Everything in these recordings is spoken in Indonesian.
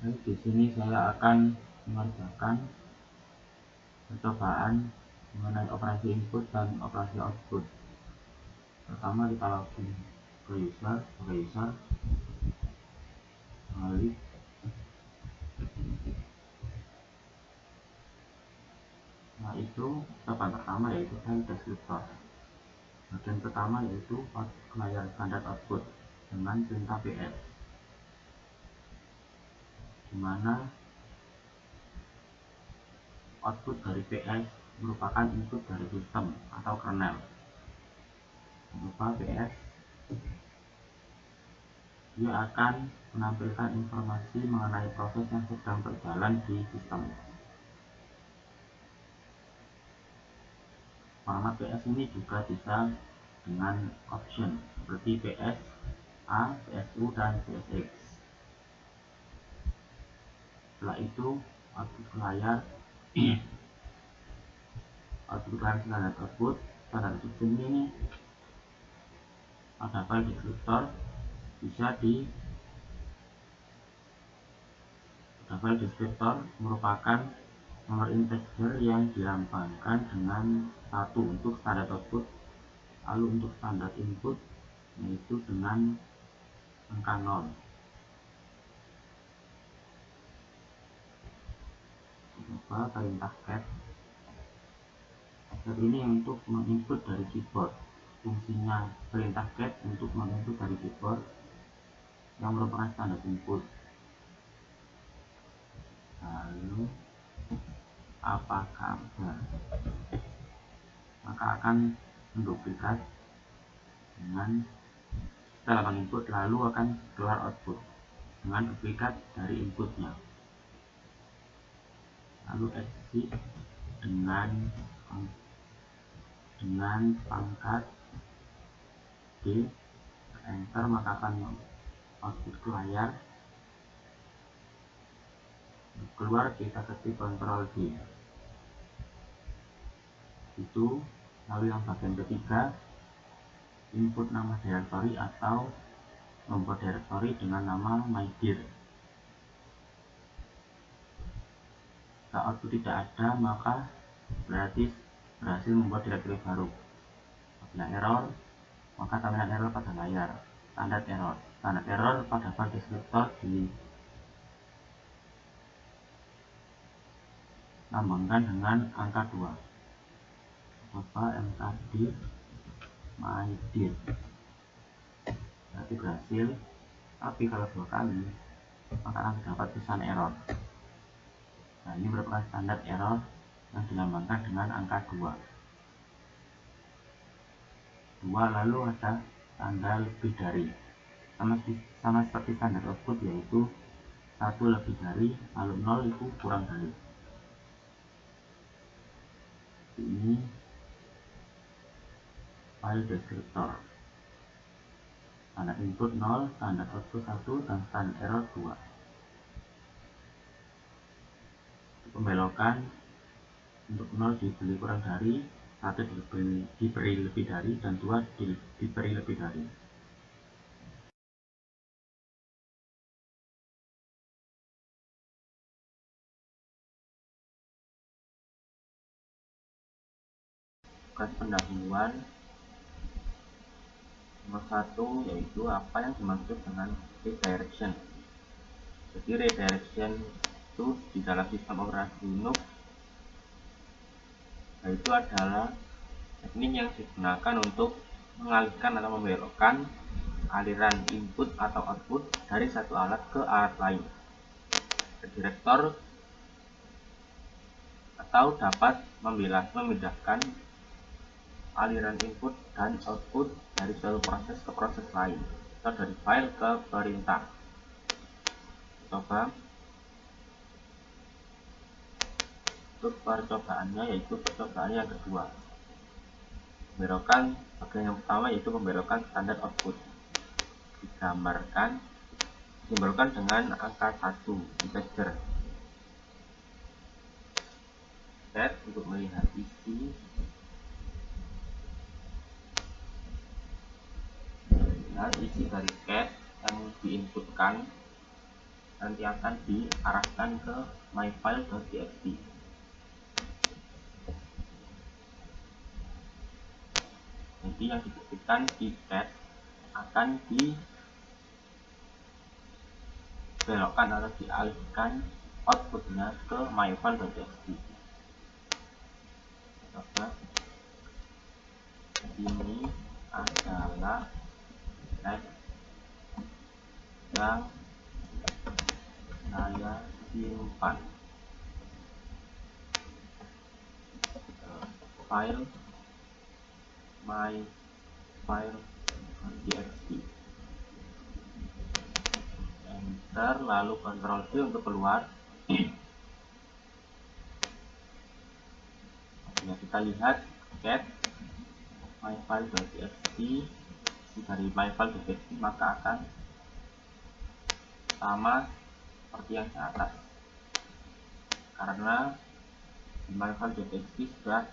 Di sini saya akan mengerjakan percobaan mengenai operasi input dan operasi output. Pertama kita login ke user, kembali. Nah, itu percobaan pertama yaitu file descriptor. Bagian pertama yaitu layar standar output dengan perintah PS, di mana output dari PS merupakan input dari sistem atau kernel. Berupa PS, dia akan menampilkan informasi mengenai proses yang sedang berjalan di sistem. Format PS ini juga bisa dengan option seperti PS A, PSU, dan PSX. Setelah itu output layar standar output ini pada file descriptor file descriptor merupakan nomor integer yang dilambangkan dengan 1 untuk standar output, lalu untuk standar input yaitu dengan angka 0. Coba perintah cat ini untuk menginput dari keyboard. Fungsinya perintah cat untuk menginput dari keyboard yang merupakan standar input. Lalu apa kabar, maka akan menduplikat dengan setelah menginput, lalu akan keluar output dengan duplikat dari inputnya. Lalu exit dengan pangkat D, enter, maka akan output ke layar. Keluar kita ketik Ctrl D. Itu. Lalu yang bagian ketiga, input nama directory atau membuat directory dengan nama mydir. Jika output tidak ada, maka berarti berhasil membuat directory baru. Apabila error, maka tampilan error pada layar. Standar error pada file descriptor dilambangkan dengan angka 2. Coba mkd mydir, berarti berhasil. Tapi kalau 2 kali, maka akan terdapat tulisan error. Nah, ini merupakan standar error yang dilambangkan dengan angka 2. Lalu ada tanda lebih dari, sama seperti standar output, yaitu 1 lebih dari, lalu 0 itu kurang dari. Ini file descriptor. Standar input 0, standar output 1, dan standar error 2. Pembelokan untuk 0 diberi kurang dari, 1 diberi lebih dari, dan 2 diberi lebih dari. Tugas pendahuluan nomor 1 yaitu apa yang dimaksud dengan redirection. Jadi redirection itu di dalam sistem operasi Linux yaitu adalah teknik yang digunakan untuk mengalihkan atau membelokkan aliran input atau output dari satu alat ke alat lain. Redirector atau dapat memindahkan aliran input dan output dari suatu proses ke proses lain atau dari file ke perintah. Coba untuk percobaannya, yaitu percobaan yang kedua. Bagian yang pertama yaitu pembelokan standar output. Disimbolkan dengan angka 1 integer. Set untuk melihat isi. Isi dari cat yang diinputkan nanti akan diarahkan ke myfile.txt. Jadi yang dibuktikan di cat akan dibelokkan atau dialihkan outputnya ke myfile.txt. Coba, ini adalah teks yang saya simpan file myfile.txt. Enter, lalu Ctrl C untuk keluar. Nah, kita lihat cat myfile.txt dari myfile.txt maka akan sama seperti yang di atas, karena di myfile.txt sudah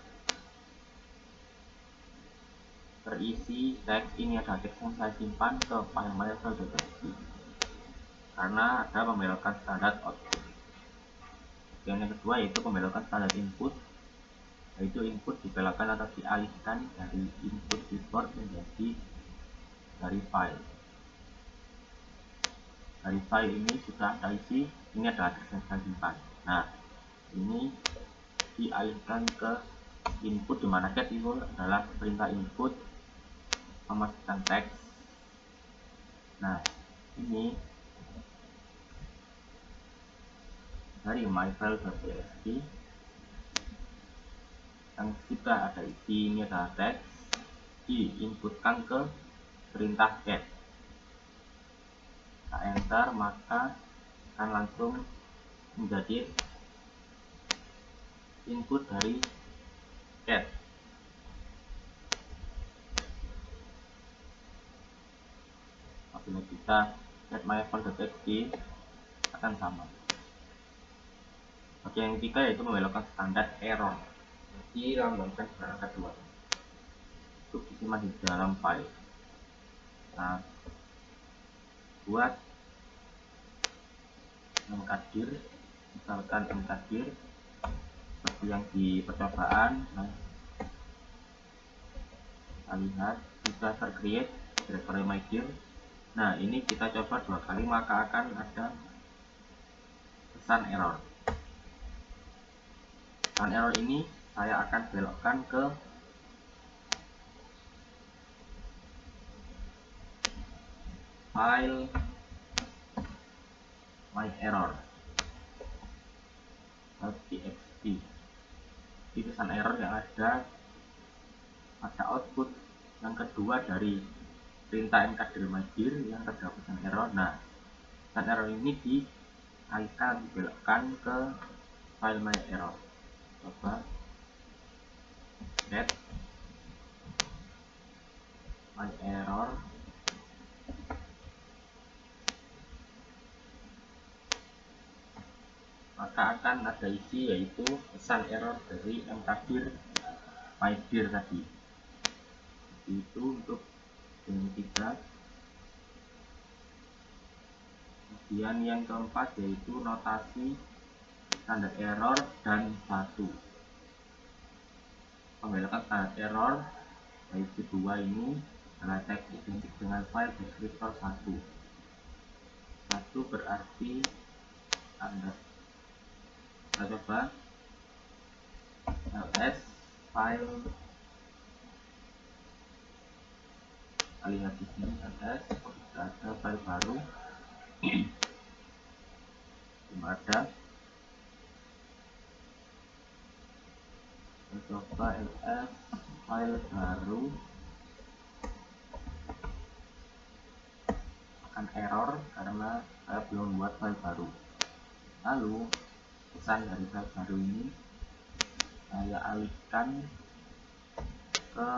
terisi teks ini adalah teks yang saya simpan ke file myfile.txt karena ada pembelokan standar output. Yang kedua yaitu pembelokan standar input, yaitu input dibelokkan atau dialihkan dari input keyboard menjadi dari file. Dari file ini sudah ada isi, ini adalah teks yang saya simpan. Nah, ini dialihkan ke input, dimana cat itu adalah perintah input memasukkan teks. Nah, ini dari myfile.txt yang sudah ada isi, ini adalah teks, diinputkan ke perintah cat. Kita enter, maka akan langsung menjadi input dari cat. Apabila kita cat myfile.txt akan sama. Oke, yang ketiga yaitu membelokkan standar error, dilambangkan dengan angka 2 untuk disimpan di dalam file. Nah, buat mengkadir, misalkan mengkadir seperti yang di percobaan. Nah, kita lihat sudah tercreate directory mydir. Nah, ini kita coba 2 kali maka akan ada pesan error. Pesan error ini saya akan belokkan ke file myerror.txt. Di pesan error yang ada pada output yang kedua dari perintah mkdir mydir yang terdapat pesan error. Nah, pesan error ini dialihkan, dibelokkan ke file myerror. Coba cat myerror, maka akan ada isi yaitu pesan error dari mkdir mydir tadi. Itu untuk yang ketiga. Kemudian yang keempat yaitu notasi standar error dan 1. Pembelokan standar error yaitu 2 ini adalah teks identik dengan file descriptor 1. 1 berarti standar. Kita coba ls file, kita lihat di sini ls ada file baru. Belum ada. Kita coba ls file baru, akan error karena saya belum buat file baru. Lalu pesan dari file baru ini saya alihkan ke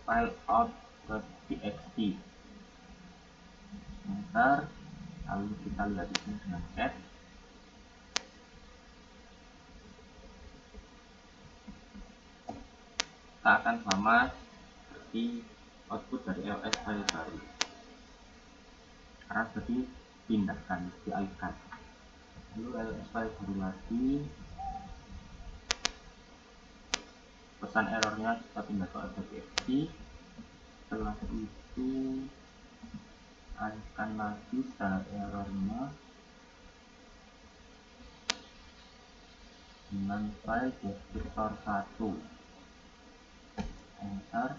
file out.txt. Enter, lalu kita lihat di sini dengan cat. Kita akan sama seperti output dari ls file baru karena sudah dipindahkan, dialihkan. lalu ls file baru lagi, pesan errornya kita pindah ke .txt. Setelah itu alihkan lagi standar errornya dengan file deskriptor 1, enter.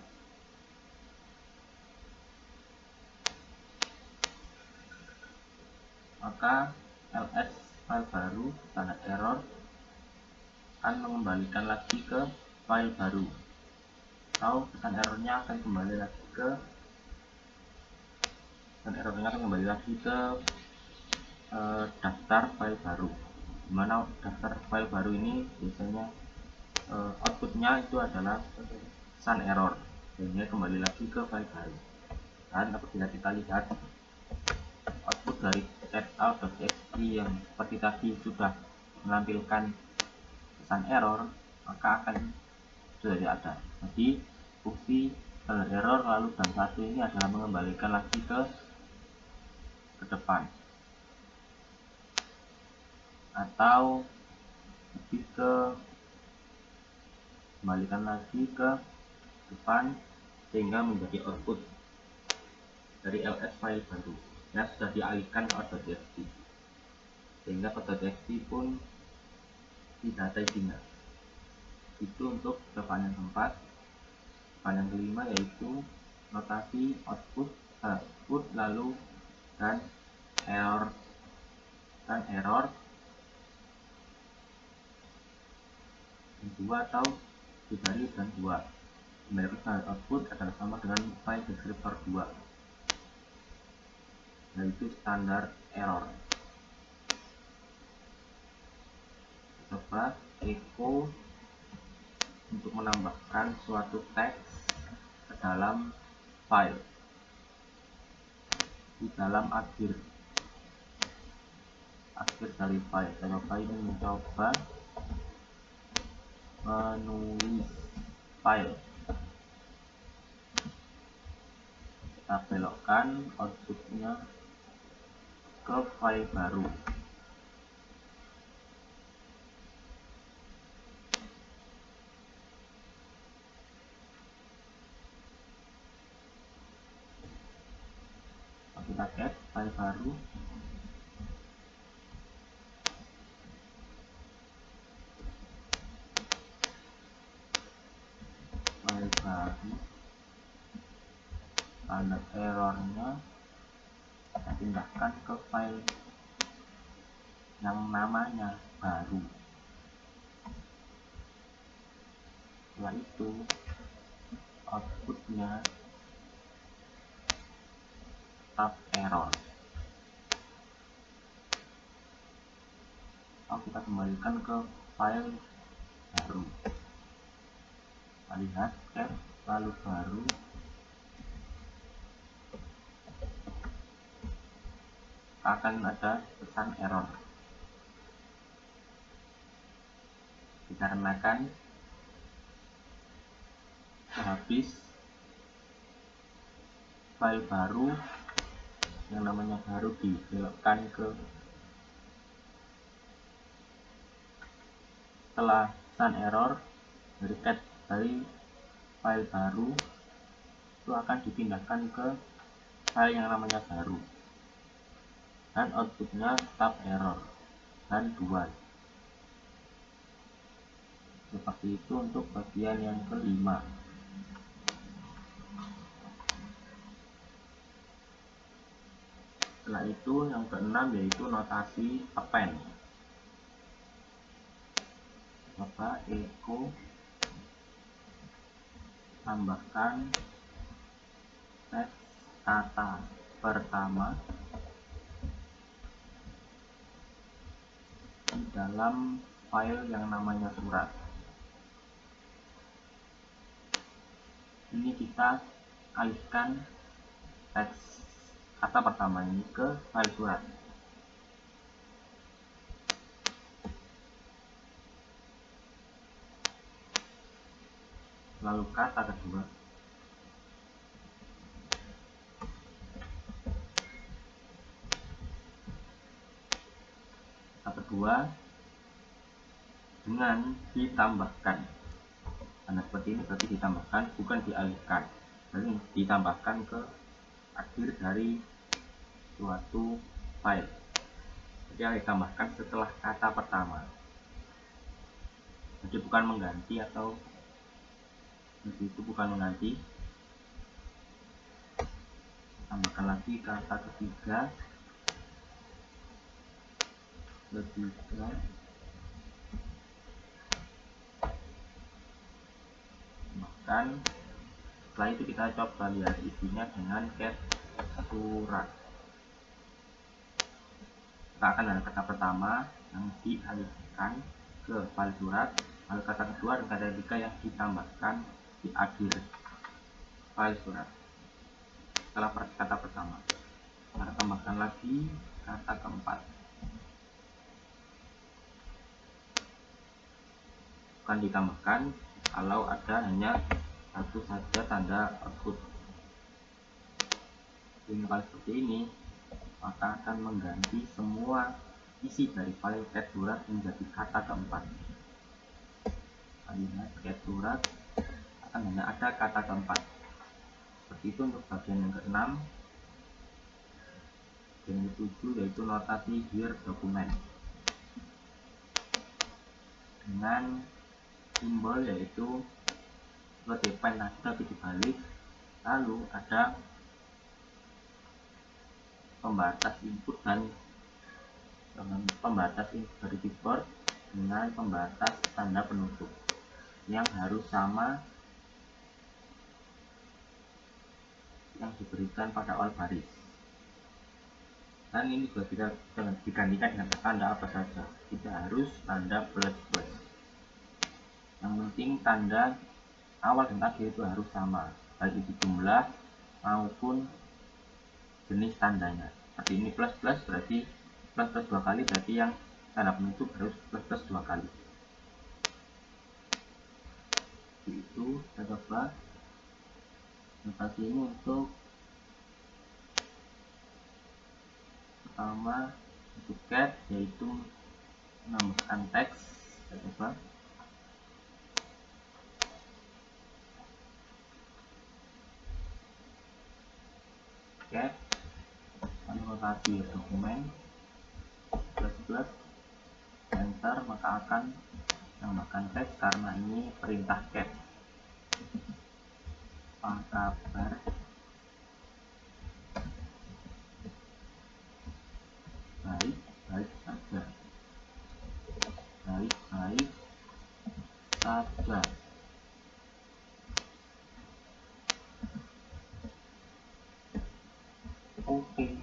Maka ls file baru standar error akan mengembalikan lagi ke file baru, atau pesan errornya akan kembali lagi ke daftar file baru, dimana daftar file baru ini biasanya outputnya itu adalah pesan error, sehingga kembali lagi ke file baru. Dan apabila kita lihat output dari setout.txt yang seperti tadi sudah menampilkan pesan error, maka akan sudah tidak ada. Jadi fungsi standar error lalu dan satu ini adalah mengembalikan lagi ke depan, atau lebih ke kembalikan lagi ke depan sehingga menjadi output dari ls file baru yang sudah dialihkan ke .txt, sehingga .txt pun tidak ada isinya. Itu untuk depan yang keempat. Depan yang kelima yaitu notasi output lalu dan error dua atau dibalik dan 2. Numerical standard output adalah sama dengan file deskriptor 2, yaitu standar error. Coba echo untuk menambahkan suatu teks ke dalam file di dalam akhir dari file. Saya coba ini mencoba menulis file. Kita belokkan outputnya ke file baru. Kita add file baru, standar errornya kita pindahkan ke file yang namanya baru. Setelah itu outputnya tab error. Kita kembalikan ke file baru. Kita lihat tab lalu baru, akan ada pesan error dikarenakan habis file baru yang namanya baru dibelokkan ke setelah pesan error dari file baru itu akan dipindahkan ke file yang namanya baru, dan outputnya tab error dan 2. Seperti itu untuk bagian yang kelima. Setelah itu yang keenam yaitu notasi append. Coba echo tambahkan teks kata pertama di dalam file yang namanya surat. Ini kita alihkan teks kata pertama ini ke file surat. Lalu kata kedua kedua dengan ditambahkan. Tanda seperti ini berarti ditambahkan, bukan dialihkan. Jadi ditambahkan ke akhir dari suatu file. Jadi ditambahkan setelah kata pertama. Jadi bukan mengganti atau itu bukan mengganti. Tambahkan lagi kata ketiga. Bahkan setelah itu kita coba lihat isinya dengan cat surat. Kita akan ada kata pertama yang dialihkan ke file surat, lalu kata kedua dan kata ketiga yang ditambahkan di akhir file surat setelah kata pertama. Kita tambahkan lagi kata keempat. Bukan ditambahkan kalau ada hanya satu saja tanda output. Dengan file seperti ini, maka akan mengganti semua isi dari file cat surat menjadi kata keempat. Lihat cat surat akan hanya ada kata keempat. Seperti itu untuk bagian yang ke-6. Yang ke-7 yaitu notasi here dokumen dengan simbol yaitu seperti pen tapi dibalik, lalu ada pembatas input dan pembatas input dari keyboard dengan pembatas tanda penutup yang harus sama yang diberikan pada awal baris. Dan ini juga bisa digantikan dengan tanda apa saja, tidak harus tanda plus plus. Yang penting tanda awal dan akhir itu harus sama, baik itu jumlah maupun jenis tandanya. Seperti ini plus plus berarti plus plus 2 kali, berarti yang tanda penutup harus plus plus 2 kali. Itu kita coba notasi ini untuk pertama untuk cat yaitu menambahkan teks. Kita coba cat notasi dokumen plus plus enter, maka akan menambahkan teks karena ini perintah cat. Apa kabar? Baik, baik saja. Baik, baik saja. Oke.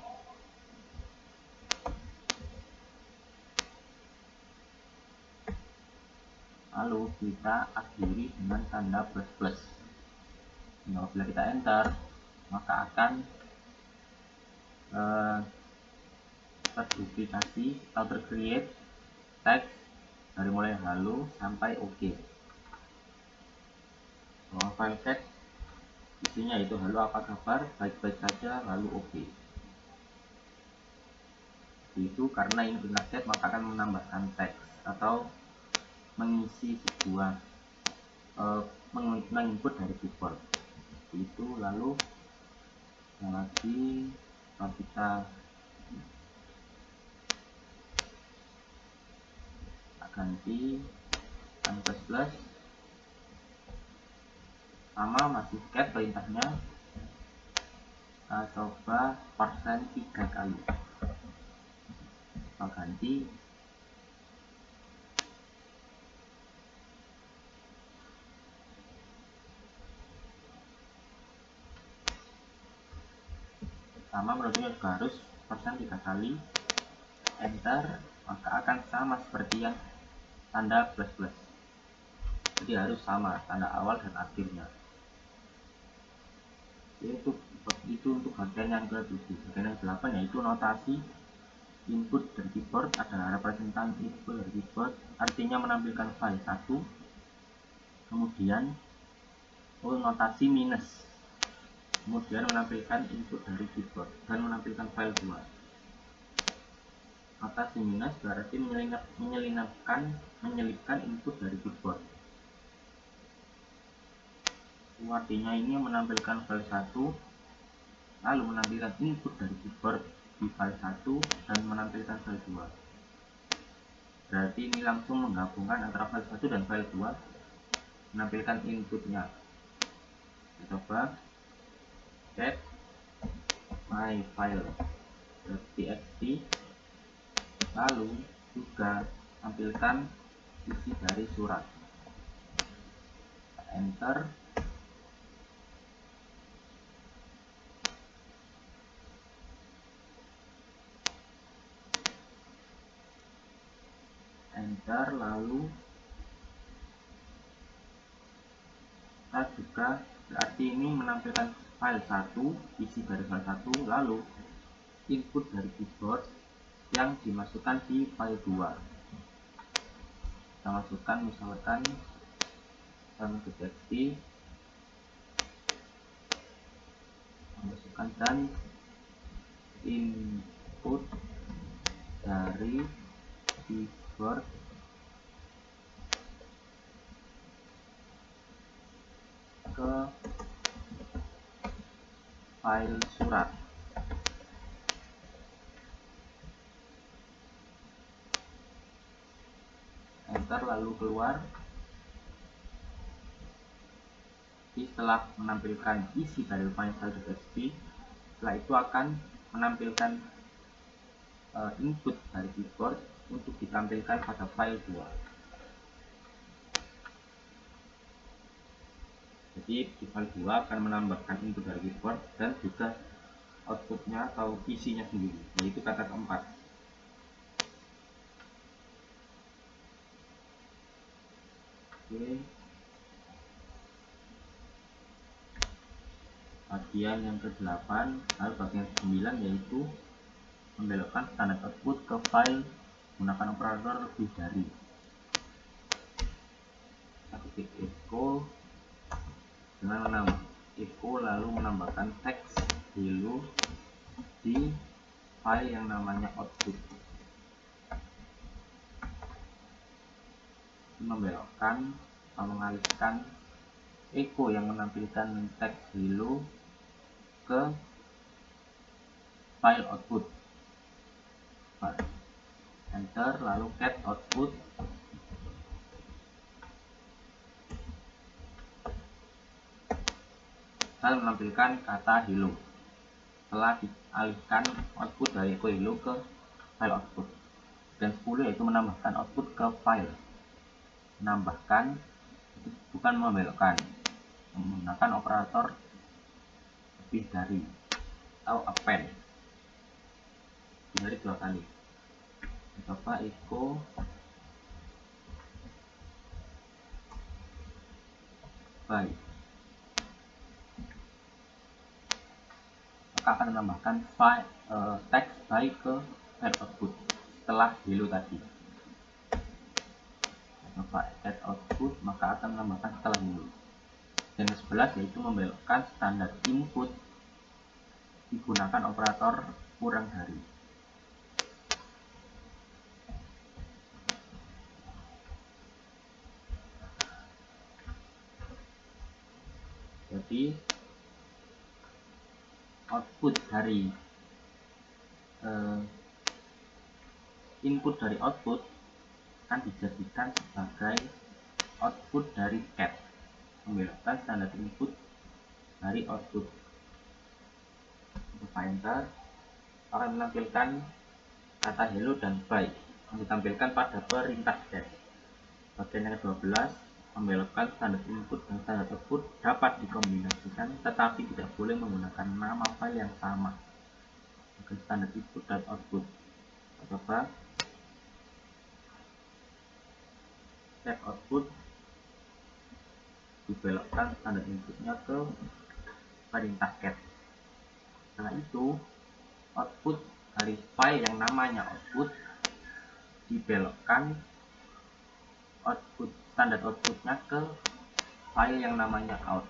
Lalu kita akhiri dengan tanda plus plus. Nah, bila kita enter, maka akan terduplikasi atau tercreate teks dari mulai halo sampai oke. File teks isinya itu halo apa kabar, baik-baik saja, lalu oke. Itu karena ini perintah cat, maka akan menambahkan teks atau mengisi sebuah menginput dari keyboard. Itu lalu lagi kalau kita ganti plus plus sama masih cat perintahnya, kita coba persen 3 kali. Kita ganti sama, menurutnya juga harus persen 3 kali, enter, maka akan sama seperti yang tanda plus plus. Jadi harus sama tanda awal dan akhirnya. Itu untuk bagian yang ke-7. Bagian yang ke-8 yaitu notasi input dari keyboard. Ada representan input dari keyboard, artinya menampilkan file 1, kemudian notasi minus, kemudian menampilkan input dari keyboard dan menampilkan file 2. Maka si minus berarti menyelipkan input dari keyboard. Artinya ini menampilkan file 1, lalu menampilkan input dari keyboard di file 1 dan menampilkan file 2. Berarti ini langsung menggabungkan antara file 1 dan file 2, menampilkan inputnya. Kita coba get my file.txt, lalu juga tampilkan isi dari surat. Enter. Lalu kita juga berarti ini menampilkan file 1, isi dari file 1, lalu input dari keyboard yang dimasukkan di file 2. Kita masukkan misalkan txt, masukkan dan input dari keyboard ke file surat. Enter, lalu keluar. Setelah menampilkan isi dari file.txt, setelah itu akan menampilkan input dari keyboard untuk ditampilkan pada file 2. Jadi di file 2 akan menambahkan input dari keyboard dan juga outputnya atau isinya sendiri, yaitu kata keempat. Oke. Bagian yang ke-8, lalu bagian ke-9 yaitu membelokkan standar output ke file menggunakan operator lebih dari. Ketik echo dengan nama echo, lalu menambahkan teks hello di file yang namanya output. Membelokkan atau mengalihkan echo yang menampilkan teks hello ke file output. Enter, lalu get output. Dan menampilkan kata hello setelah dialihkan output dari echo hello ke file output. Dan 10 yaitu menambahkan output ke file. Menambahkan itu bukan membelokkan, menggunakan operator lebih dari atau append. Dari 2 kali. Coba echo by, maka akan menambahkan file text by ke file output setelah hello tadi. Coba add output, maka akan menambahkan setelah hello. Yang ke-11 yaitu membelokkan standar input digunakan operator kurang dari. Jadi output dari input dari output akan dijadikan sebagai output dari cat, membelokkan standar input dari output. Coba enter, akan menampilkan kata hello dan bye yang ditampilkan pada perintah cat. Bagian yang ke-12, membelokkan standar input dan standar output dapat dikombinasikan tetapi tidak boleh menggunakan nama file yang sama. Bagian standar input dan output. Coba set output, dibelokkan standar inputnya ke perintah cat. Setelah itu output dari file yang namanya output dibelokkan output standar outputnya ke file yang namanya out.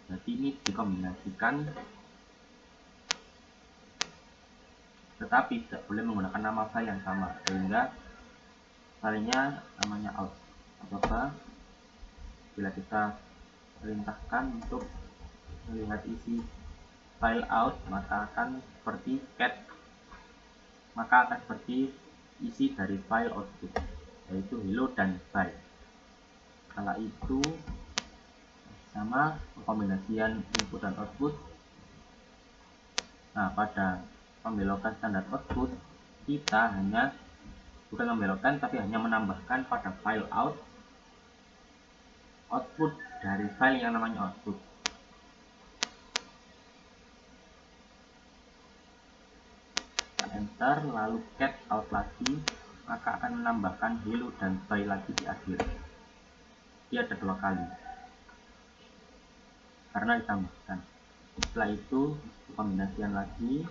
Jadi ini dikombinasikan tetapi tidak boleh menggunakan nama file yang sama, sehingga filenya namanya out. Coba bila kita perintahkan untuk melihat isi file out, maka akan seperti isi dari file output, yaitu hello dan bye. Setelah itu sama pembinasian input dan output. Nah, pada pembelokan standar output kita bukan membelokkan, tapi hanya menambahkan pada file output dari file yang namanya output. Enter, lalu cat out lagi, maka akan menambahkan hello dan bye lagi di akhir. Dia ada 2 kali karena ditambahkan. Setelah itu kombinasian lagi,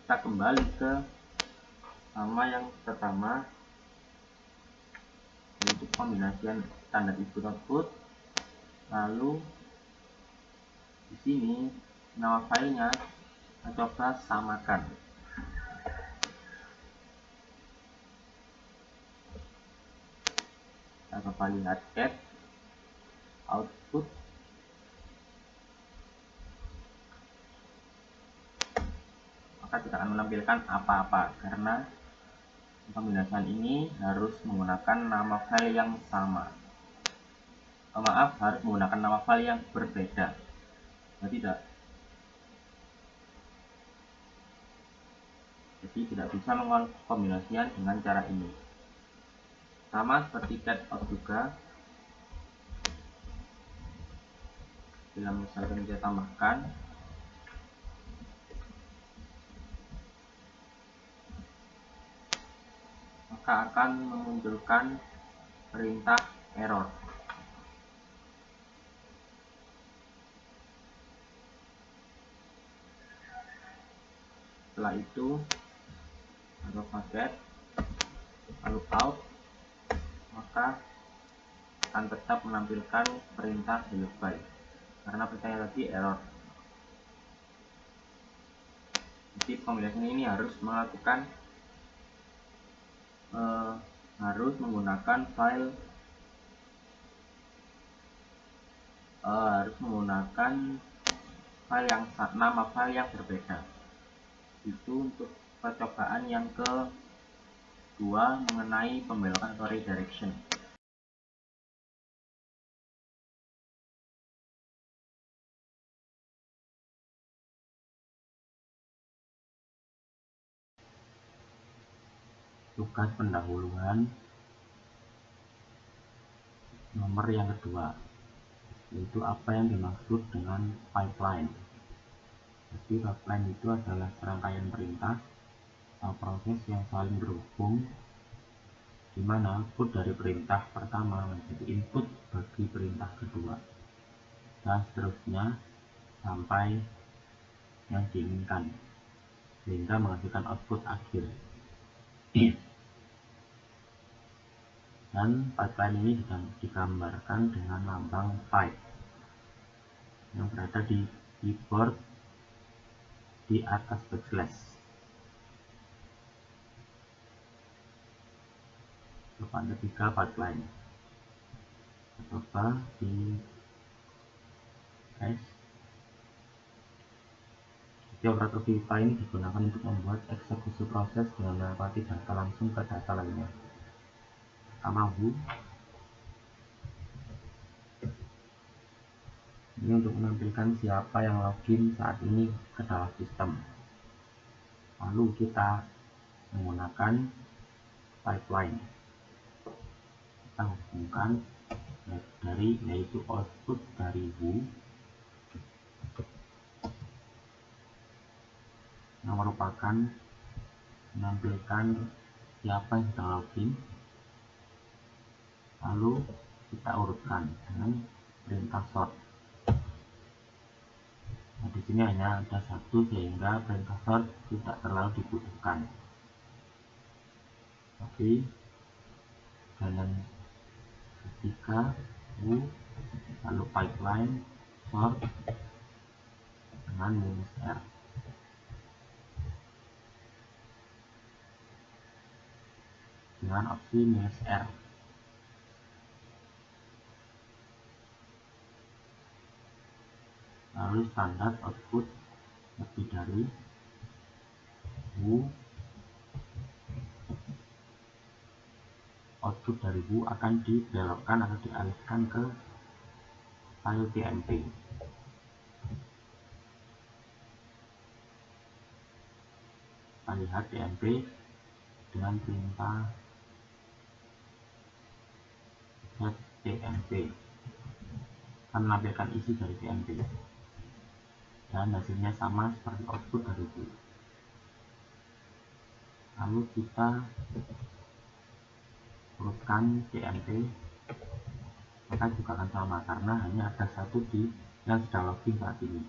kita kembali ke nama yang pertama, yaitu kombinasian standar input output. Lalu di sini nama filenya kita coba samakan. Kita coba lihat cat output, maka tidak akan menampilkan apa-apa karena pembinasian ini harus menggunakan nama file yang sama. Harus menggunakan nama file yang berbeda. Jadi tidak bisa mengkombinasikan dengan cara ini. Sama seperti cat out juga. Bila misalkan kita tambahkan, maka akan memunculkan perintah error. Setelah itu atau paket lalu out, maka akan tetap menampilkan perintah hello bye karena perintahnya tadi error. Jadi kombinasi ini harus melakukan harus menggunakan nama file yang berbeda. Itu untuk percobaan yang kedua mengenai pembelokan atau redirection. Tugas pendahuluan nomor yang kedua, yaitu apa yang dimaksud dengan pipeline. Jadi pipeline itu adalah serangkaian perintah atau proses yang saling berhubung, di mana output dari perintah pertama menjadi input bagi perintah kedua, dan seterusnya sampai yang diinginkan, sehingga menghasilkan output akhir. Dan pipeline ini digambarkan dengan lambang pipe yang berada di keyboard di atas backslash. Coba ada 3 pipeline. Coba di Jadi operator pipa ini digunakan untuk membuat eksekusi proses dengan melewati data langsung ke data lainnya. Pertama who, ini untuk menampilkan siapa yang login saat ini ke dalam sistem. Lalu kita menggunakan pipeline, kita hubungkan yaitu output dari who yang merupakan menampilkan siapa yang sudah login, lalu kita urutkan dengan perintah sort. Nah, di sini hanya ada 1 sehingga perintah sort tidak terlalu dibutuhkan. Tapi jalan ketiga who, lalu pipeline sort dengan -r. dengan opsi -R. Lalu standar output lebih dari W, output dari W akan dibelokkan atau dialihkan ke file tmp. Kita lihat tmp dengan perintah set tmp akan menampilkan isi dari tmp dan hasilnya sama seperti output dari W. Lalu kita urutkan tmp, maka juga akan sama karena hanya ada satu yang sedang login saat ini,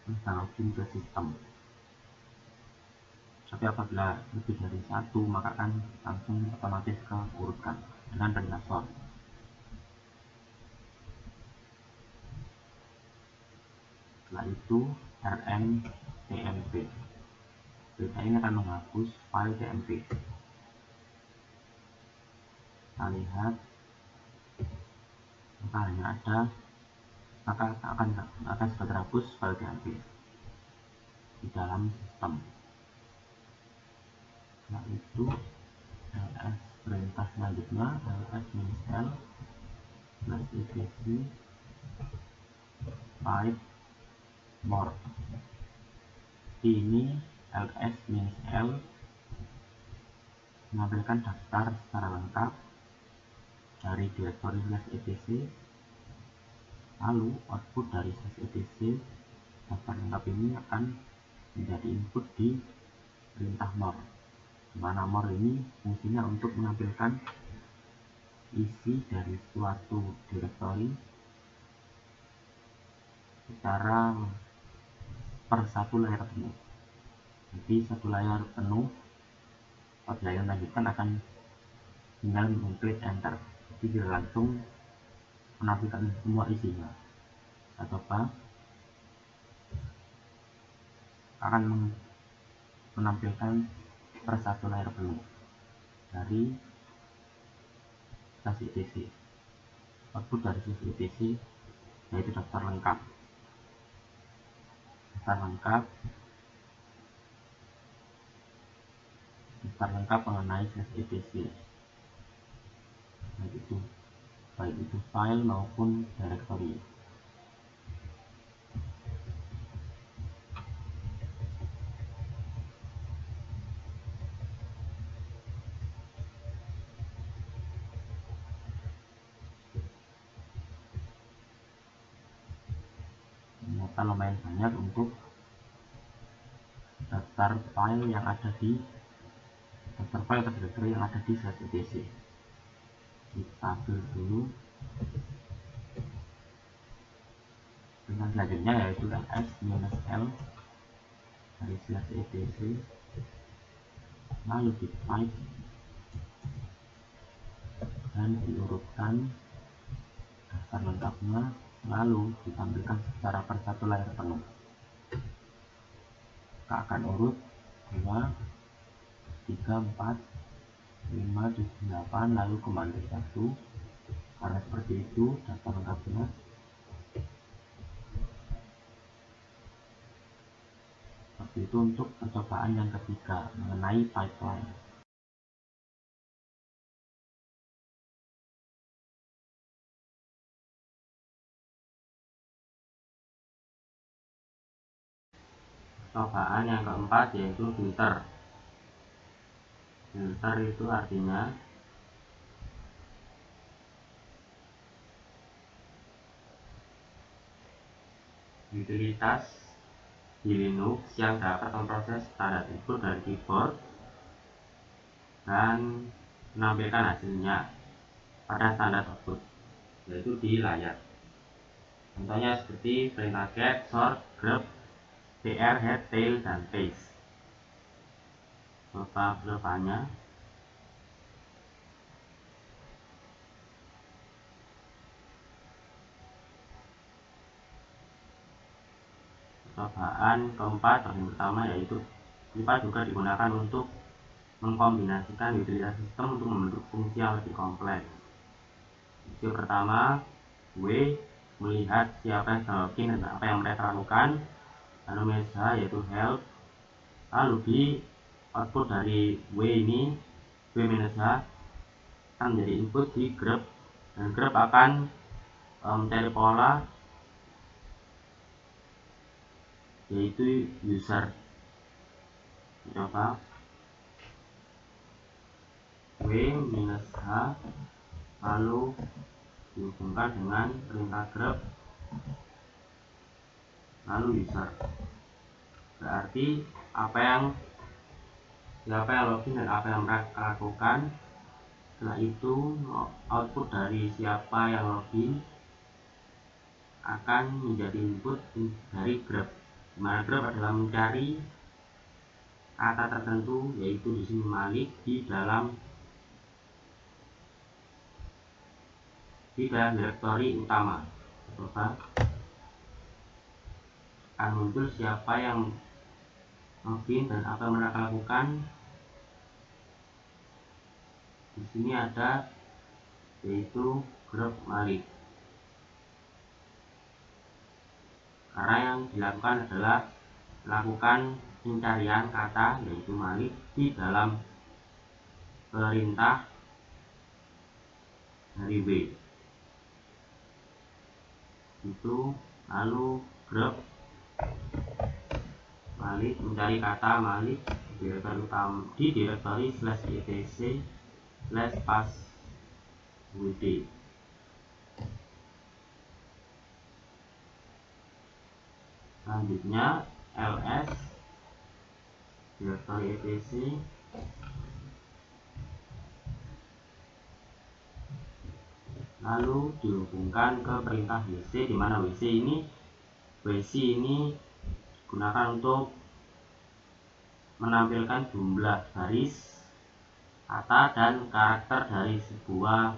sedang login ke sistem. Tapi apabila lebih dari satu, maka akan langsung otomatis ke urutkan dengan perintah sort. Setelah itu rm tmp. Perintah ini akan menghapus file tmp. Kita lihat, maka akan sudah terhapus file tmp di dalam sistem. Setelah itu ls perintah selanjutnya ls-l /etc type more. Ini ls-l menampilkan daftar secara lengkap dari direktori /etc. Lalu output dari /etc daftar lengkap ini akan menjadi input di perintah more, di mana more ini fungsinya untuk menampilkan isi dari suatu direktori secara per satu layar penuh. Jadi satu layar penuh, apabila yang lanjutkan akan tinggal mengklik enter, jadi tidak langsung menampilkan semua isinya. Atau akan menampilkan per satu layar penuh dari /etc. Output dari /etc yaitu daftar lengkap. Daftar lengkap mengenai /etc, baik itu file maupun directory. Ternyata lumayan banyak untuk daftar file yang ada di daftar file atau directory yang ada di /etc. Kita build dulu. Perintah selanjutnya yaitu ls-l dari /etc, lalu di type dan diurutkan daftar lengkapnya, lalu ditampilkan secara per satu layar penuh. Kita akan urut 2, 3, 4, 5, 7, 8, lalu komando 1 karena seperti itu daftar lengkapnya. Seperti itu untuk percobaan yang ketiga mengenai pipeline. Percobaan yang keempat yaitu filter. Filter itu artinya utilitas di Linux yang dapat memproses tanda input dari keyboard dan menampilkan hasilnya pada standar output, yaitu di layar. Contohnya seperti perintah get, sort, grep, tr, head, tail, dan paste. Coba percobaannya. Percobaan keempat yang pertama yaitu Lipat juga digunakan untuk mengkombinasikan utilitas sistem untuk membentuk fungsi yang lebih kompleks. Fungsi pertama, W melihat siapa yang sedang login dan apa yang mereka lakukan. Lalu minus H yaitu help. Lalu di output dari W ini, W minus H akan menjadi input di grep, dan grep akan mencari pola yaitu user. Coba W minus H lalu dihubungkan dengan perintah grep lalu user, berarti siapa yang login dan apa yang mereka lakukan. Setelah itu output dari siapa yang login akan menjadi input dari grep, dimana grep adalah mencari kata tertentu, yaitu di sini Malik di dalam direktori utama. Coba akan muncul siapa yang login dan apa yang mereka lakukan. Di sini ada yaitu grep Malik, karena yang dilakukan adalah melakukan pencarian kata yaitu Malik di dalam perintah dari W itu. Lalu grep Malik mencari kata Malik di direktori /etc/passwd. Selanjutnya ls direktori etc lalu dihubungkan ke perintah wc, di mana wc ini gunakan untuk menampilkan jumlah baris kata dan karakter dari sebuah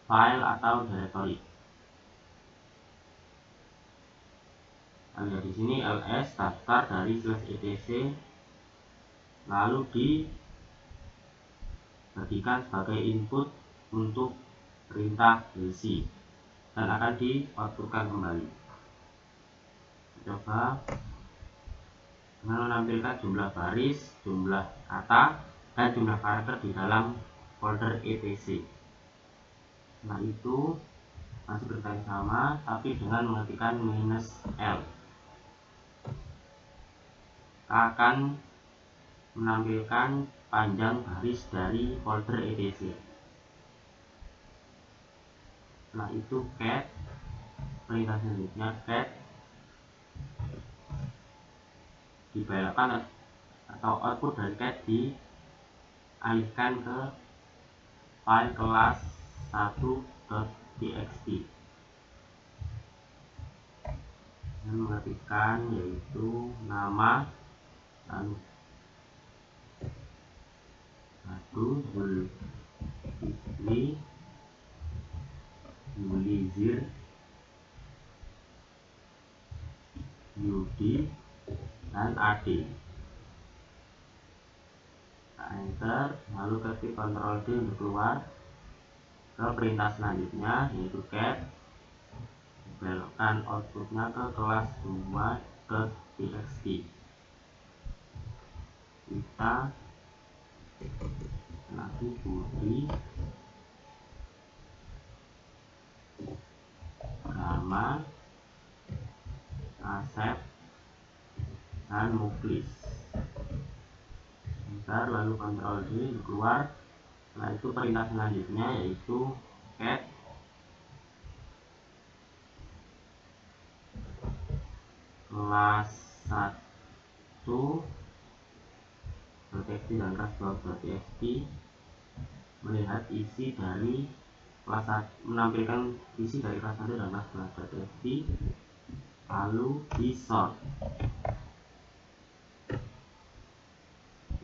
file atau directory. Lihat di sini ls daftar dari /etc lalu dibagikan sebagai input untuk perintah bc dan akan di-outputkan kembali. Coba dengan menampilkan jumlah baris, jumlah kata, dan jumlah karakter di dalam folder etc. Setelah itu masih perintah yang sama tapi dengan mengetikkan -l akan menampilkan panjang baris dari folder etc. Setelah itu cat, perintah selanjutnya cat dibelokkan atau output dari cat dialihkan ke file kelas 1.txt dan mengetikkan yaitu nama lalu Zulkifli Yulizir Yudi dan AD. Enter lalu ketik Ctrl D untuk keluar ke perintah selanjutnya yaitu cat, belokkan outputnya ke kelas 2.txt. Kita lagi Budi Rama Asep dan Muklis. Enter lalu Ctrl D untuk keluar. Setelah itu perintah selanjutnya yaitu cat kelas 1.txt dan kelas 2.txt melihat isi dari kelas 1, menampilkan isi dari kelas 1 dan kelas 2.txt lalu di sort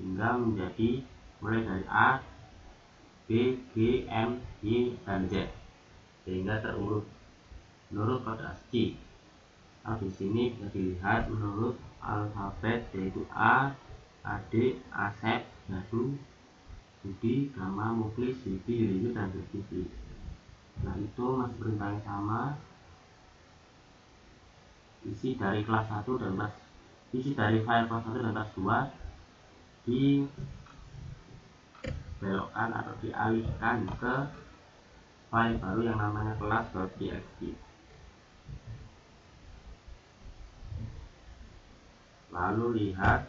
hingga menjadi mulai dari A, B, G, M, Y, dan Z sehingga terurut menurut kode ASCII. Nah, di sini bisa dilihat menurut alfabet yaitu A, Adik, Asep, Dadu, Budi, Gama, Muklis, Yudi, Riyu, dan Zulkifli. Nah itu masih perintah yang sama. Isi dari kelas 1 dan kelas isi dari file kelas 1 dan kelas 2 dibelokkan atau dialihkan ke file baru yang namanya kelas.txt. Lalu lihat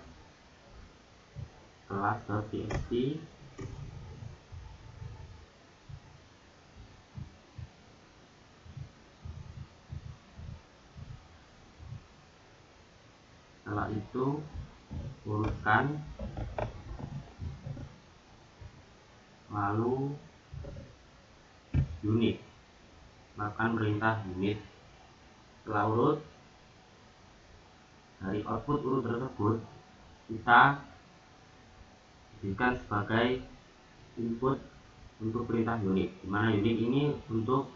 kelas.txt. Setelah itu urutkan, lalu unit, melakukan perintah unit. Setelah urut, dari output urut tersebut kita jadikan sebagai input untuk perintah unit, di mana unit ini untuk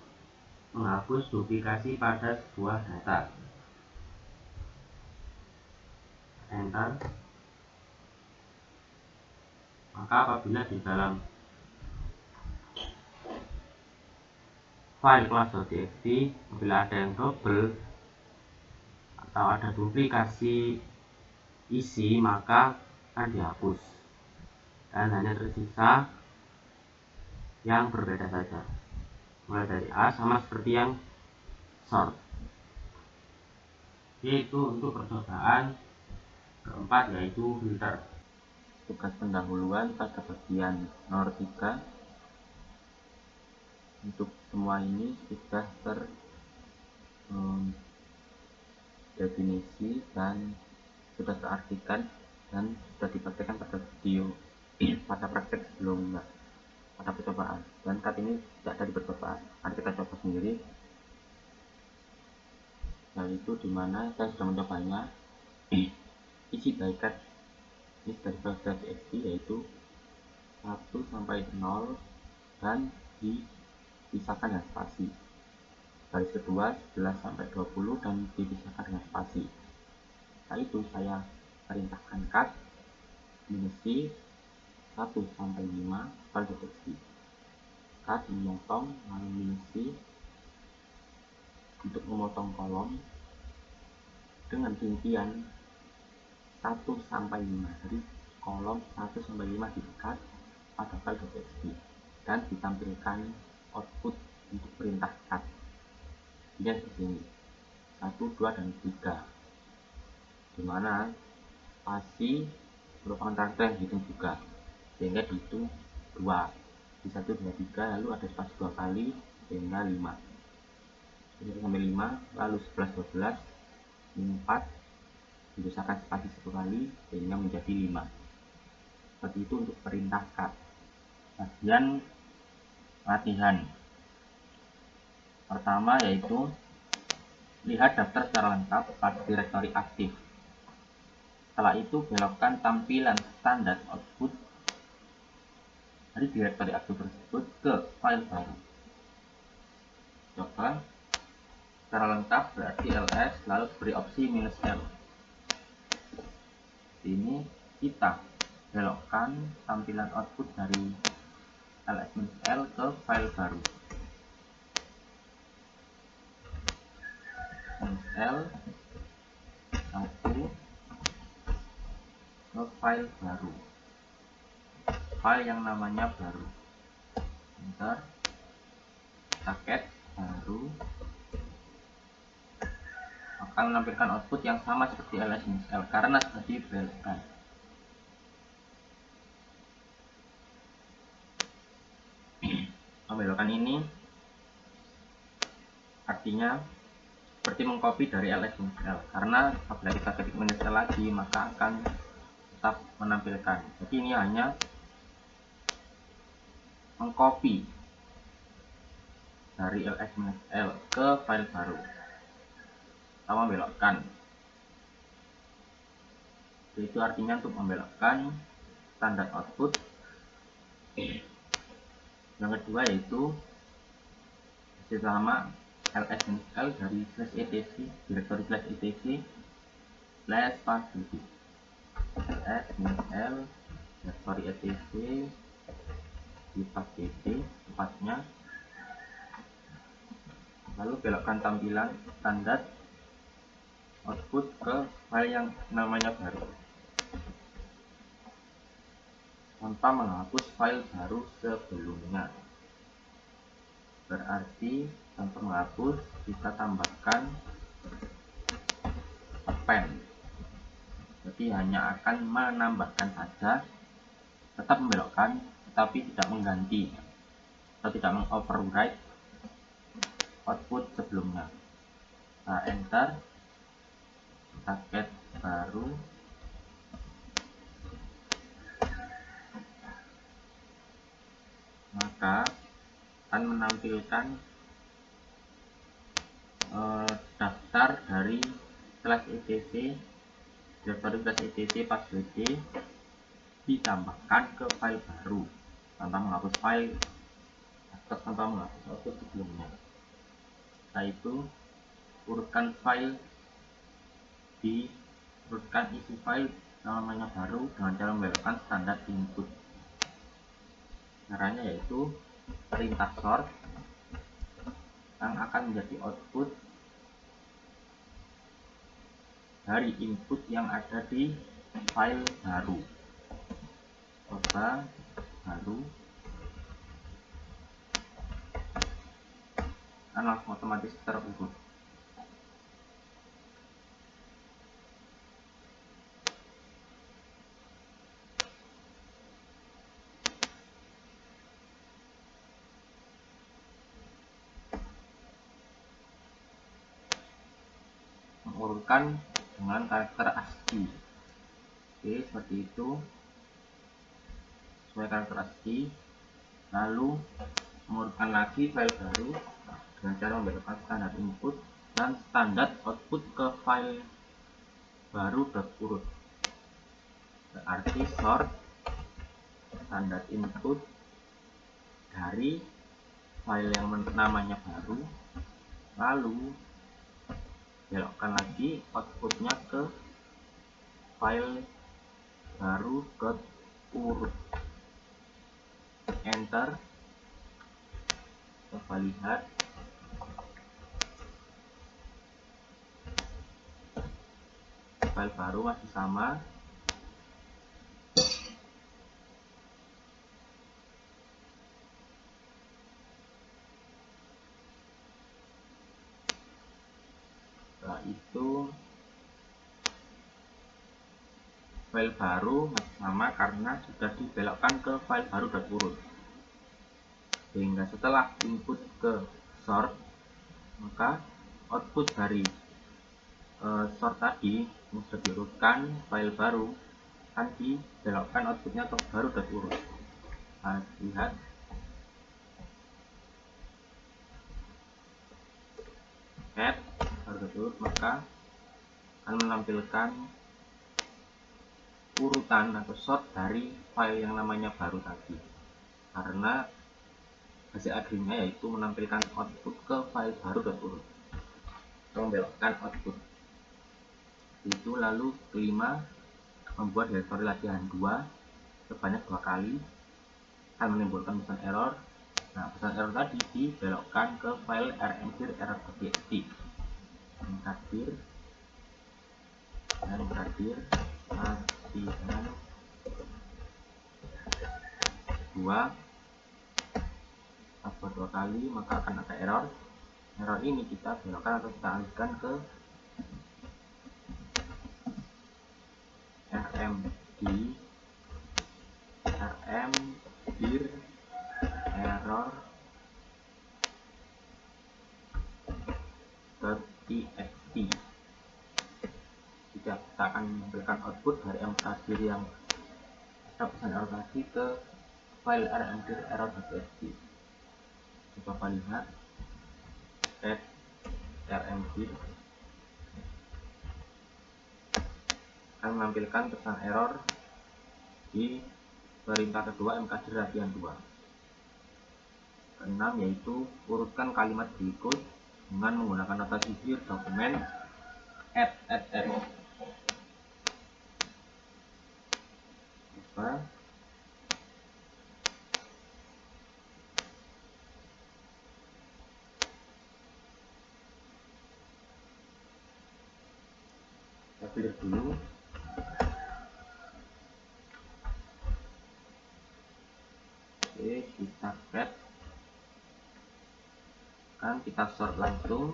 menghapus duplikasi pada sebuah data. Enter. Maka apabila di dalam file class.txt apabila ada yang double atau ada duplikasi isi, maka akan dihapus dan hanya tersisa yang berbeda saja, mulai dari A sama seperti yang sort. Yaitu untuk percobaan keempat, yaitu filter. Tugas pendahuluan pada bagian nomor 3 untuk semua ini sudah terdefinisi dan sudah terartikan dan sudah dipraktekkan pada video pada praktek sebelumnya pada percobaan, dan cut ini tidak ada di percobaan. Nanti kita coba sendiri, yaitu dimana saya sudah mencobanya. Isi dari cut ini dari file.txt yaitu 1 sampai 0 dan dipisahkan dengan spasi. Baris kedua 11 sampai 20 dan dipisahkan dengan spasi. Setelah itu saya perintahkan cut mengisi 1 sampai 5 file.txt. Cut memotong, lalu mengisi untuk memotong kolom dengan rincian 1 sampai 5. Jadi kolom 1 sampai 5 di-cut pada file.txt dan ditampilkan output untuk perintah cut. Ini seperti ini, 1, 2, dan 3, dimana spasi merupakan karakter yang dihitung juga, sehingga dihitung 2 di 1, 2, 3, lalu ada spasi 2 kali sehingga 5. 1 sampai 5, lalu 11, 12, 4 dipisahkan spasi 1 kali sehingga menjadi 5. Seperti itu untuk perintah cut. Bagian latihan pertama yaitu lihat daftar secara lengkap pada direktori aktif. Setelah itu belokkan tampilan standar output dari direktori aktif tersebut ke file baru. Coba secara lengkap berarti ls lalu beri opsi "-l". Ini kita belokkan tampilan output dari ls-l ke file baru. "-l" 1 ke file baru, file yang namanya baru. Enter. Paket baru akan menampilkan output yang sama seperti ls-l karena sudah dibelokkan. Pembelokan ini artinya seperti mengcopy dari ls-l, karena apabila kita ketik "-l" lagi maka akan tetap menampilkan. Jadi ini hanya mengcopy dari ls-l ke file baru sama membelokkan. Itu artinya untuk membelokkan standar output. Yang kedua yaitu sama ls-l dari /etc, direktori /etc /passwd. ls -l sorry etc di tab dd tepatnya, lalu belokkan tampilan standar output ke file yang namanya baru tanpa menghapus file baru sebelumnya. Berarti tanpa menghapus kita tambahkan append, jadi hanya akan menambahkan saja, tetap membelokkan tetapi tidak mengganti atau tidak mengoverwrite output sebelumnya. Kita enter, kita get baru, maka akan menampilkan daftar dari /etc directory /etc passwd ditambahkan ke file baru tanpa menghapus file atau tanpa menghapus output sebelumnya. Setelah itu urutkan isi file namanya baru dengan cara membelokkan standar input. Caranya yaitu perintah sort yang akan menjadi output dari input yang ada di file baru. Coba baru kan langsung otomatis terurut. Mengurutkan dengan karakter ASCII. Oke, seperti itu sesuai karakter ASCII. Lalu mengurutkan lagi file baru dengan cara membelokkan standar input dan standar output ke file baru urut. Berarti sort standar input dari file yang namanya baru, lalu belokkan lagi outputnya ke file baru urut. Enter, coba lihat file baru masih sama. Setelah itu file baru masih sama karena sudah dibelokkan ke file baru urut. Sehingga setelah input ke sort, maka output dari sort tadi yang sudah diurutkan file baru akan dibelokkan outputnya ke baru urut. Nah, lihat add baru urut, maka akan menampilkan urutan atau sort dari file yang namanya baru tadi, karena hasil akhirnya yaitu menampilkan output ke file baru urut atau membelokkan output itu. Lalu kelima, membuat directory latihan 2 sebanyak 2 kali akan menimbulkan pesan error. Nah, pesan error tadi dibelokkan ke file rmdir error.txt. Mengkadir latihan 2 buat 2 kali, maka akan ada error. Error ini kita belokkan atau kita alihkan ke rmdir error.txt. Jika kita akan memberikan output dari mkdir yang ada pesan error tadi ke file rmdir error.txt. Coba lihat add rmdir akan menampilkan pesan error di perintah kedua mkdir latihan 2. Keenam, yaitu urutkan kalimat berikut dengan menggunakan notasi dir dokumen add. coba. Kita clear dulu. Oke, kita cat. Kan kita sort langsung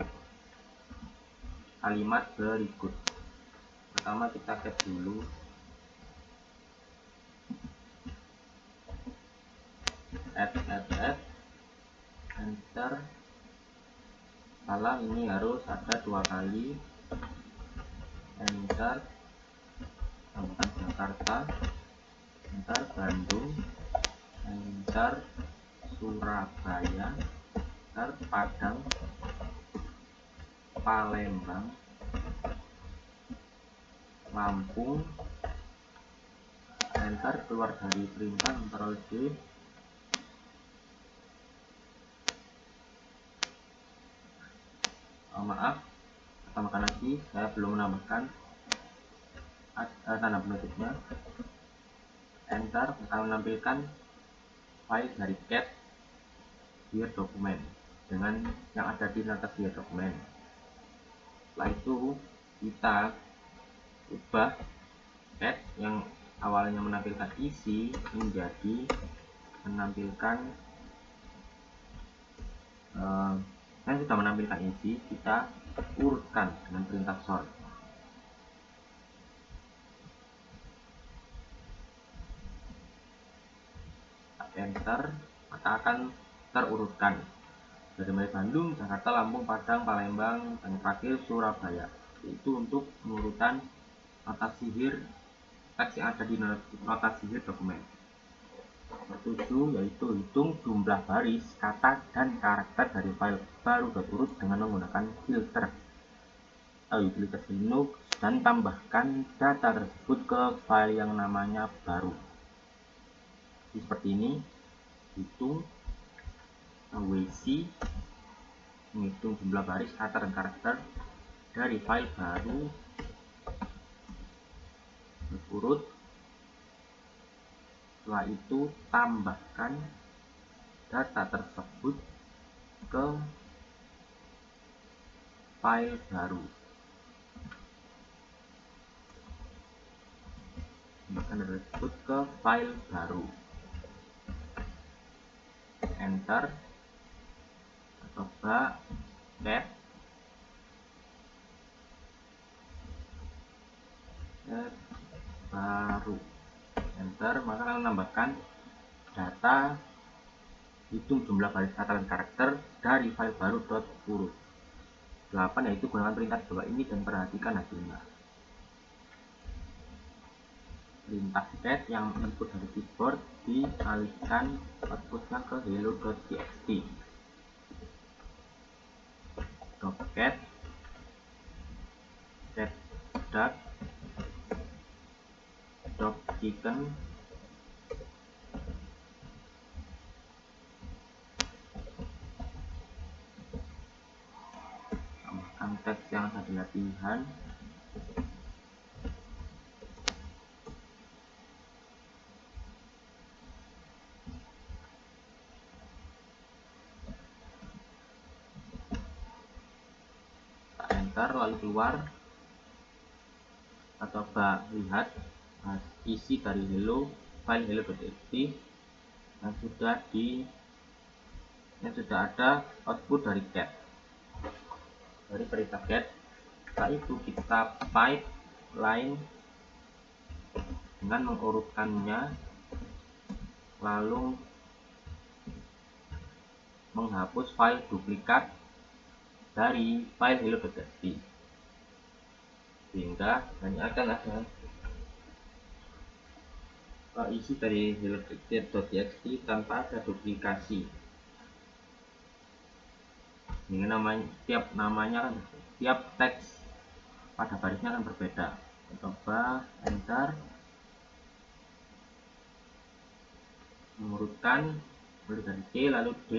kalimat berikut. Pertama kita cat dulu. Add, enter. Salah, ini harus ada 2 kali. Enter. Tambahkan Jakarta. Enter Bandung. Enter Surabaya. Enter Padang. Palembang. Lampung. Enter, keluar dari perintah, Ctrl D. Maaf, tambahkan lagi, saya belum menambahkan tanda penutupnya. Enter akan menampilkan file dari cat here dokumen dengan yang ada di atas here dokumen. Setelah itu kita ubah cat yang awalnya menampilkan isi menjadi menampilkan yang sudah menampilkan isi, kita urutkan dengan perintah sort. Enter, maka akan terurutkan dari mulai Bandung, Jakarta, Lampung, Padang, Palembang, dan terakhir Surabaya. Itu untuk pengurutan nota sihir teks yang ada di nota sihir dokumen. Nomor 7 yaitu hitung jumlah baris, kata, dan karakter dari file baru.urut dengan menggunakan filter atau utilitas Linux dan tambahkan data tersebut ke file yang namanya baru. Jadi seperti ini, hitung WC, menghitung jumlah baris, kata, dan karakter dari file baru berurut. Setelah itu tambahkan data tersebut ke file baru. Tambahkan data tersebut ke file baru. Enter. Coba cat baru. Enter, maka akan menambahkan data hitung jumlah baris, kata, dan karakter dari file baru.urut. 8 yaitu gunakan perintah coba ini dan perhatikan hasilnya. Perintah cat yang input dari keyboard dialihkan outputnya ke hello.txt. cat duck chicken tambahkan teks yang ada di latihan. Enter, lalu keluar. Kita coba lihat isi dari file hello.txt yang sudah ada output dari cat, dari perintah cat. Setelah itu kita pipeline dengan mengurutkannya, lalu menghapus file duplikat dari file hello.txt sehingga hanya akan ada isi dari hello.txt tanpa ada duplikasi. Ini tiap teks pada barisnya akan berbeda. Coba enter, mengurutkan mulai dari C lalu D,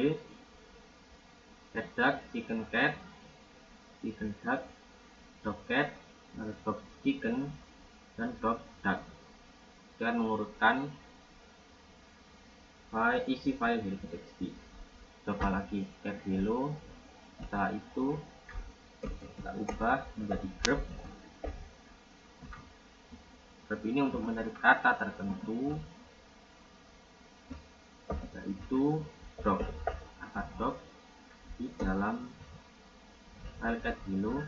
cat duck, chicken cat, chicken duck, dog cat, dog chicken, dan dog duck. dengan mengurutkan isi file hello.txt. Coba lagi get hello, setelah itu kita ubah menjadi grep. Grep ini untuk mencari kata tertentu, yaitu doc, kata doc di dalam file get hello,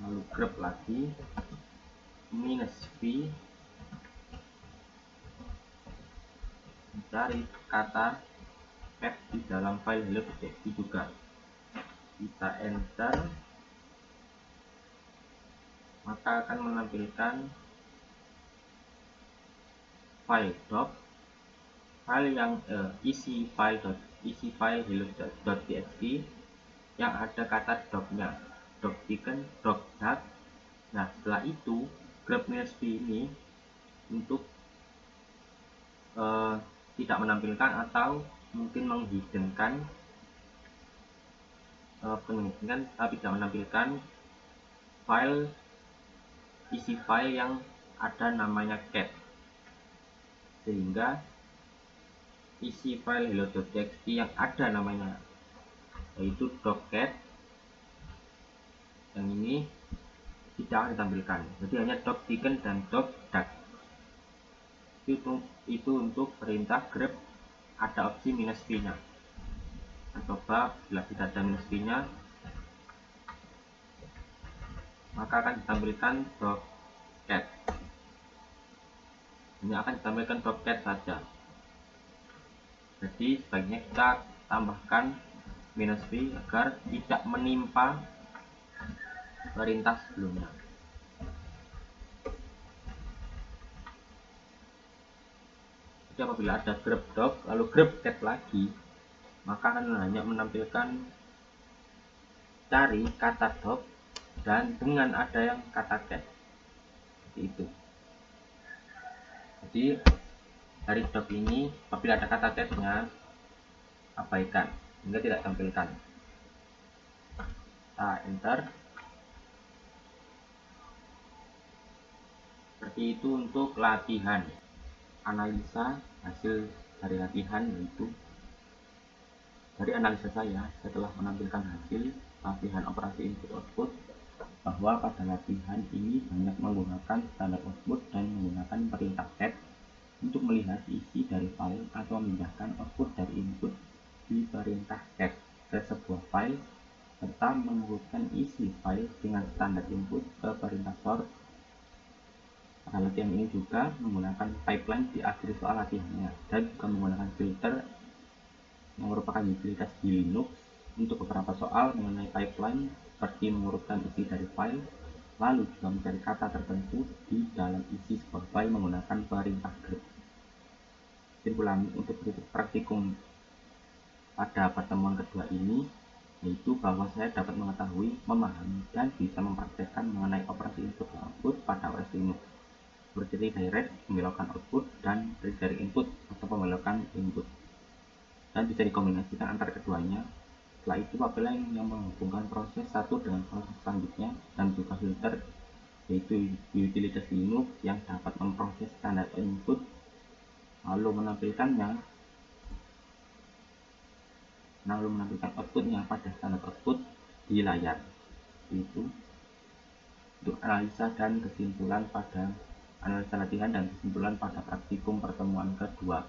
lalu grep lagi -v, mencari kata cat di dalam file hello.txt juga. Kita enter, maka akan menampilkan file doc, file yang isi file hello.txt yang ada kata docnya, doc taken, doc dat. Nah, setelah itu grep -v ini untuk tidak menampilkan atau mungkin menghiddenkan tapi tidak menampilkan isi file yang ada namanya cat, sehingga isi file hello.txt yang ada namanya yaitu doccat yang ini tidak akan ditampilkan, jadi hanya doc taken dan doc dat. Itu untuk perintah grep ada opsi -v nya. Kita coba, bila tidak ada -v nya, maka akan ditampilkan doccat. Ini akan ditampilkan doccat saja. Jadi sebaiknya kita tambahkan -v agar tidak menimpa perintah sebelumnya. Jadi apabila ada grep doc lalu grep cat lagi, maka akan hanya menampilkan cari kata doc dan dengan ada yang kata cat, seperti itu. Jadi dari doc ini apabila ada kata catnya abaikan hingga tidak tampilkan. Kita enter. Seperti itu untuk latihan. Analisa hasil dari latihan, yaitu dari analisa saya setelah menampilkan hasil latihan operasi input output, bahwa pada latihan ini banyak menggunakan standar output dan menggunakan perintah cat untuk melihat isi dari file atau memindahkan output dari input di perintah cat ke sebuah file, serta mengurutkan isi file dengan standar input ke perintah sort. Pada latihan ini juga menggunakan pipeline di akhir soal latihannya, dan juga menggunakan filter yang merupakan utilitas di Linux untuk beberapa soal mengenai pipeline, seperti mengurutkan isi dari file, lalu juga mencari kata tertentu di dalam isi sebuah file menggunakan perintah grep. Kesimpulan untuk praktikum pada pertemuan kedua ini yaitu bahwa saya dapat mengetahui, memahami, dan bisa mempraktekkan mengenai operasi input dan output pada OS Linux, seperti redirect, membelokkan output, dan redirect input atau pembelokan input, dan bisa dikombinasikan antara keduanya. Setelah itu pipeline yang menghubungkan proses satu dengan proses selanjutnya, dan juga filter, yaitu utilitas Linux yang dapat memproses standar input lalu menampilkan outputnya pada standar output di layar. Itu untuk analisa dan kesimpulan pada analisa latihan dan kesimpulan pada praktikum pertemuan kedua.